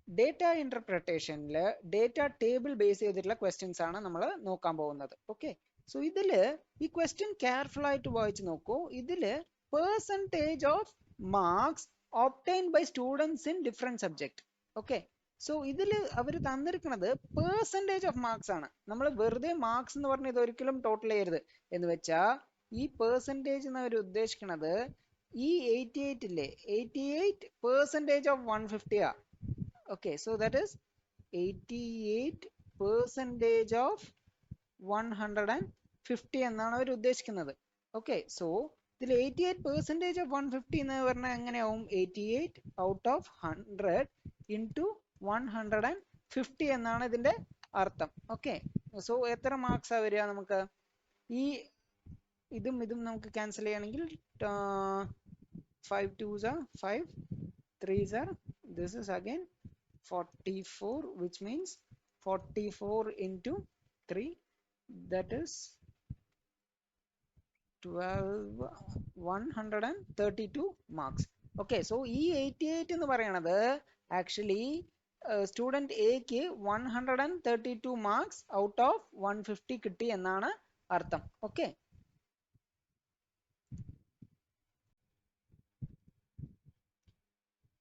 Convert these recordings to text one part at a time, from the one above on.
Data ഇന്റർപ്രിട്ടേഷനിൽ data table base ചെയ്തിട്ടുള്ള questions ആണ് നമ്മൾ നോക്കാൻ പോകുന്നത്. ഓക്കെ, സോ ഇതിൽ ഈ ക്വസ്റ്റ്യൻ കെയർഫുൾ ആയിട്ട് വായിച്ച് നോക്കൂ. ഇതിൽ percentage of marks obtained by students in different subject. Okay, so ഇതിൽ അവർ തന്നിരിക്കുന്നത് പെർസെൻറ്റേജ് ഓഫ് മാർക്സ് ആണ്. നമ്മൾ വെറുതെ മാർക്സ് എന്ന് പറഞ്ഞ് ഇതൊരിക്കലും ടോട്ടൽ ചെയ്യരുത്. എന്ന് വെച്ചാൽ ഈ പെർസെൻറ്റേജ് എന്ന് അവർ ഉദ്ദേശിക്കുന്നത് ഈ 88 ഇല്ലേ, 88% ഓഫ് 150 ആ. Okay, so that is 88% of 150 എന്നാണ് അവർ ഉദ്ദേശിക്കുന്നത്. ഓക്കെ, സോ ഇതിൽ 88% ഓഫ് 150 എന്ന് പറഞ്ഞാൽ എങ്ങനെയാവും? 88 ഔട്ട് ഓഫ് 100 ഇൻറ്റു 150 എന്നാണ് ഇതിന്റെ അർത്ഥം. ഓക്കെ, സോ എത്ര മാർക്സ് വരിക? നമുക്ക് ഈ ഇതും നമുക്ക് ക്യാൻസൽ ചെയ്യണമെങ്കിൽ 5 2s are 5, 3s are, this is again 44, which means 44 into 3, that is 132 marks. Okay, so ഈ 88 എന്ന് പറയണത് ആക്ച്വലി സ്റ്റുഡൻറ് എക്ക് 132 മാർക്സ് ഔട്ട് ഓഫ് 150 കിട്ടി എന്നാണ് അർത്ഥം. Okay,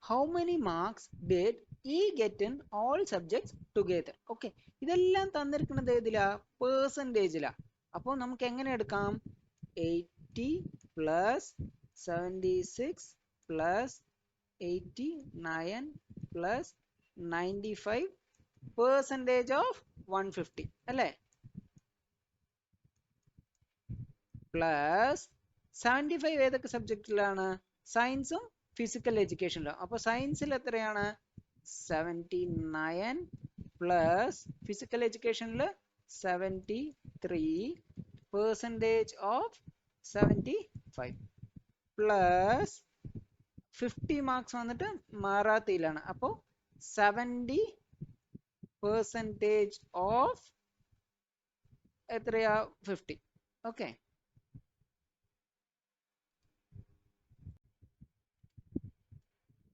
how many marks did E get in all subjects together? Okay, ഇതെല്ലാം തന്നിരിക്കുന്നത് ഏതിലാ? പെർസെൻറ്റേജിലാ. അപ്പോൾ നമുക്ക് എങ്ങനെ എടുക്കാം? 80 plus 76 plus 89 plus 95 percentage of 150 അല്ലേ? പ്ലസ് 75 ഏതൊക്കെ സബ്ജക്റ്റിലാണ്? സയൻസും ഫിസിക്കൽ എഡ്യൂക്കേഷനിലും. അപ്പോൾ സയൻസിൽ എത്രയാണ്? 79 പ്ലസ് ഫിസിക്കൽ എഡ്യൂക്കേഷനിൽ 73 പെർസെൻറ്റേജ് ഓഫ് 75 പ്ലസ് 50 മാർക്സ് വന്നിട്ട് മറാത്തിയിലാണ്. അപ്പോൾ 70% ഓഫ് എത്രയാ? 50. ഓക്കെ,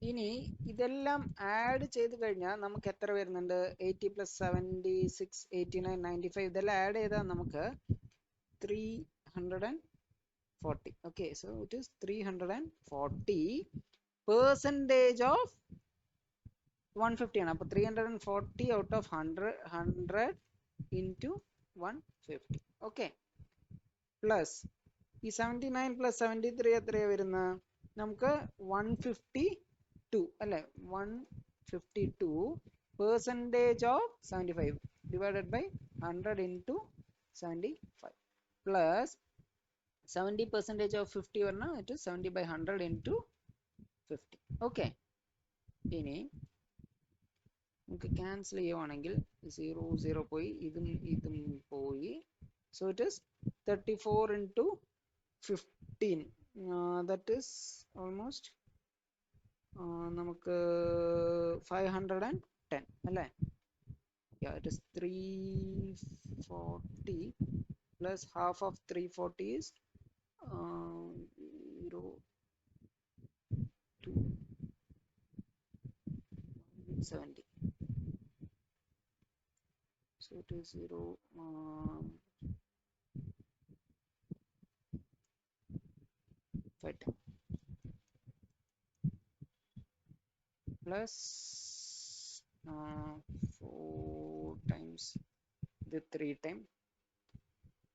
ഇനി ഇതെല്ലാം ആഡ് ചെയ്ത് കഴിഞ്ഞാൽ നമുക്ക് എത്ര വരുന്നുണ്ട്? 80 പ്ലസ് 76 89 95 ഇതെല്ലാം ആഡ് ചെയ്താൽ നമുക്ക് 340. Okay, so it is 340 percentage of 150 ആണ്. അപ്പോൾ 340 out of 100 into 150. Okay, plus ഈ 79 പ്ലസ് 73 എത്രയാണ് വരുന്നത്? നമുക്ക് 152 അല്ലേ? 152 percentage of 75 divided by 100 into 75 plus 70% of 50 പറഞ്ഞാൽ ഇറ്റ് 70 ബൈ 100 ഇൻറ്റു 50. ഓക്കെ, ഇനി നമുക്ക് ക്യാൻസൽ ചെയ്യുവാണെങ്കിൽ 0 0 പോയി, ഇതും പോയി. So it is 34 into 15. That is almost നമുക്ക് 510 അല്ലേ? Yeah, it is 340 plus half of 340 is 0 2 70. So it is 0 5 plus 4 times ഇത് 3 time.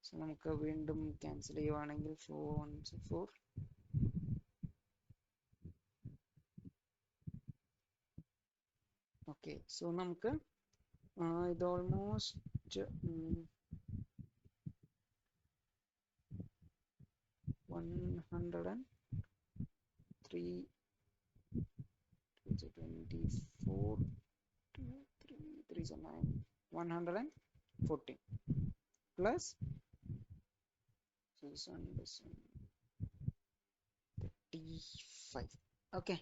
സോ നമുക്ക് വീണ്ടും ക്യാൻസൽ ചെയ്യുവാണെങ്കിൽ 4 1 4. ഓക്കെ, സോ നമുക്ക് ഇത് almost 103 24 3 is 9 114 plus 35. Okay,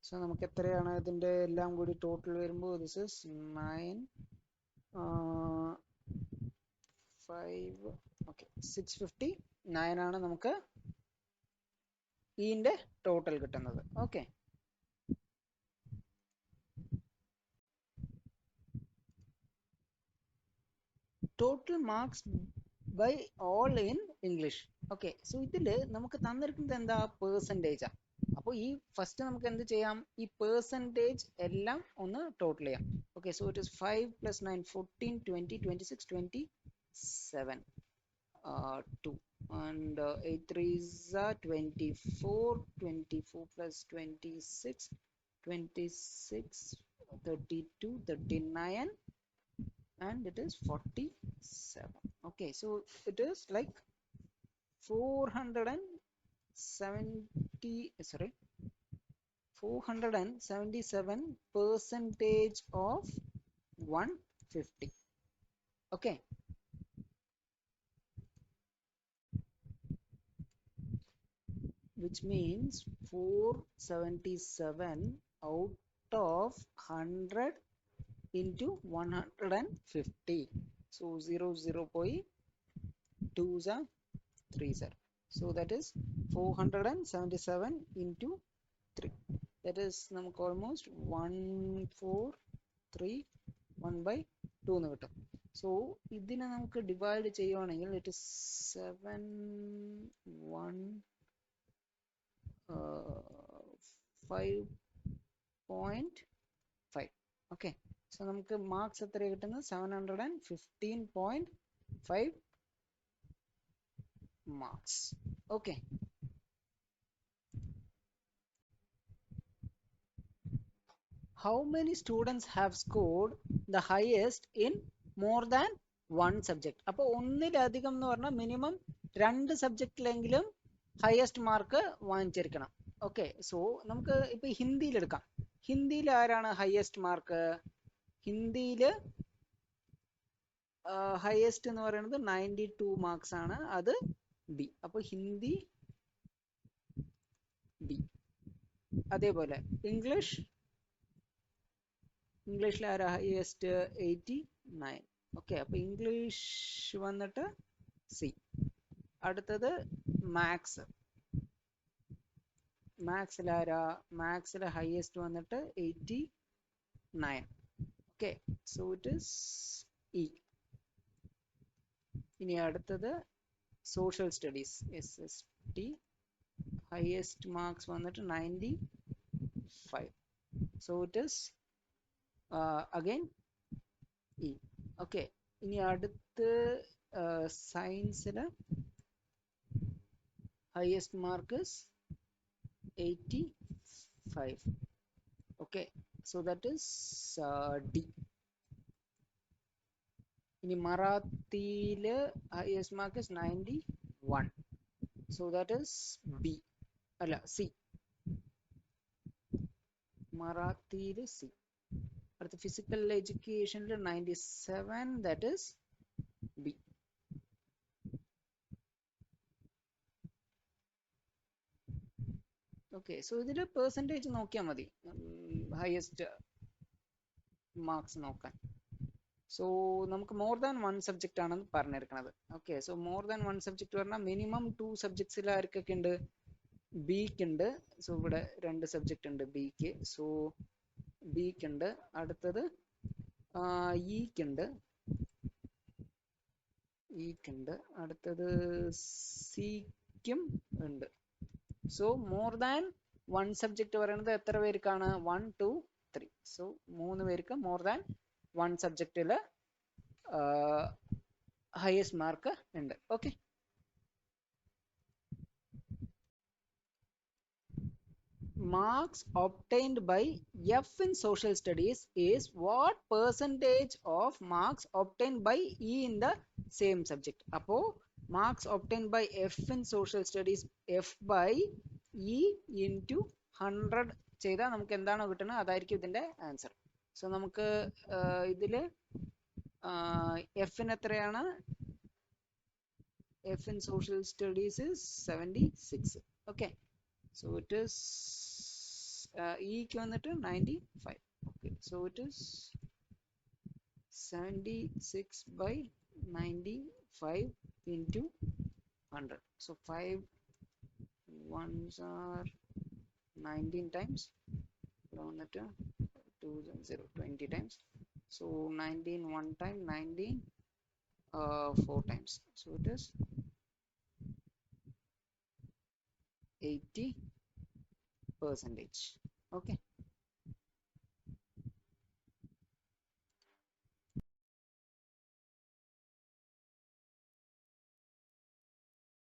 so നമുക്ക് എത്രയാണ് ഇതിൻ്റെ എല്ലാം കൂടി ടോട്ടൽ വരുമ്പോൾ? ദിസ് ഇസ് 9 5 ഓക്കെ 659 ആണ് നമുക്ക് ഇതിൻ്റെ ടോട്ടൽ കിട്ടുന്നത്. Okay, total marks by all in English. Okay, so ഇതിൽ നമുക്ക് തന്നിരിക്കുന്നത് എന്താ, പെർസെൻറ്റേജാ. അപ്പോൾ ഈ ഫസ്റ്റ് നമുക്ക് എന്ത് ചെയ്യാം, ഈ പെർസെൻറ്റേജ് എല്ലാം ഒന്ന് ടോട്ടൽ ചെയ്യാം. Okay, so it is 5 + 9 14 20 26 27 2 and 8 3s are 24 24 plus 26 26 32 39 and it is 47. Okay, so it is like 477 percentage of 150. Okay, which means 477 out of 100 into 150. So 0 0.2s are 3s are. So that is 477 into 3. That is നമുക്ക് almost 143 1/2 എന്ന് കിട്ടും. So ഇതിനെ നമുക്ക് divide ചെയ്യുവാണെങ്കിൽ it is 7 1 5.5. Okay, so നമുക്ക് marks എത്ര കിട്ടുന്നത്, 715.5 marks. Okay, how many students have scored the highest in more than one subject? അപ്പോൾ ഒന്നിലധികം എന്ന് പറഞ്ഞാൽ മിനിമം 2 സബ്ജക്റ്റിലെങ്കിലും ഹയസ്റ്റ് മാർക്ക് വാങ്ങിച്ചിരിക്കണം. ഓക്കെ, സോ നമുക്ക് ഇപ്പൊ ഹിന്ദിയിൽ എടുക്കാം. ഹിന്ദിയിൽ ആരാണ് ഹയസ്റ്റ് മാർക്ക്? ഹിന്ദിയിൽ ഹയസ്റ്റ് എന്ന് പറയുന്നത് 92 മാർക്സ് ആണ്, അത് ബി. അപ്പോൾ ഹിന്ദി ബി. അതേപോലെ ഇംഗ്ലീഷിൽ ആരാ ഹയസ്റ്റ്? 89. ഓക്കെ, അപ്പോൾ ഇംഗ്ലീഷ് വന്നിട്ട് സി. അടുത്തത് മാത്സിൽ ആരാ? മാത്സിൽ ഹയസ്റ്റ് വന്നിട്ട് 89. Okay, so it is E. ഇനി അടുത്തത് social studies SST, highest marks വന്നിട്ട് 95. So it is again E. Okay, ഇനി അടുത്ത് സയൻസിൽ highest mark 85. Okay, so that is D. ഇനി മറാത്തിയിൽ highest mark 91. So that is B, അല്ല സി. മറാത്തിയിൽ സി. അടുത്ത ഫിസിക്കൽ എഡ്യൂക്കേഷനിൽ 97, that is B. Okay, so ഇതിൽ പെർസെൻറ്റേജ് നോക്കിയാൽ മതി ഹയസ്റ്റ് മാർക്സ് നോക്കാൻ. സോ നമുക്ക് മോർ ദാൻ 1 സബ്ജക്റ്റ് ആണെന്ന് പറഞ്ഞിരിക്കുന്നത്. Okay, so more than 1 subject പറഞ്ഞാൽ മിനിമം 2 സബ്ജക്ട്സിൽ ആർക്കൊക്കെ ഉണ്ട്? ബിക്ക് ഉണ്ട്. സോ ഇവിടെ 2 സബ്ജക്റ്റ് ഉണ്ട് ബിക്ക്. സോ ബിക്ക് ഉണ്ട്. അടുത്തത് ഇക്കുണ്ട്. അടുത്തത് സിക്കും ഉണ്ട്. സോ മോർ ദാൻ 1 സബ്ജക്റ്റ് പറയുന്നത് എത്ര പേർക്കാണ്? 1 2 3. സോ 3 പേർക്ക് മോർ ദാൻ 1 സബ്ജക്റ്റിൽ ഹയസ്റ്റ് മാർക്ക് ഉണ്ട്. Okay, marks obtained by F in social studies is what percentage of marks obtained by E in the same subject? അപ്പോൾ marks obtained by F in social studies F by E into 100 ചെയ്താൽ നമുക്ക് എന്താണോ കിട്ടുന്നത് അതായിരിക്കും ഇതിന്റെ answer. So നമുക്ക് ഇതില് എഫിന് എത്രയാണ്? F in social studies is 76. Okay, so it is E ക്ക് വന്നിട്ട് 95. Okay, so it is 76 by 95 into 100. So 5 ones are 19 times. വന്നിട്ട് 2 0 20 times. So 19 one time 19 4 times, so it is 80%. Okay,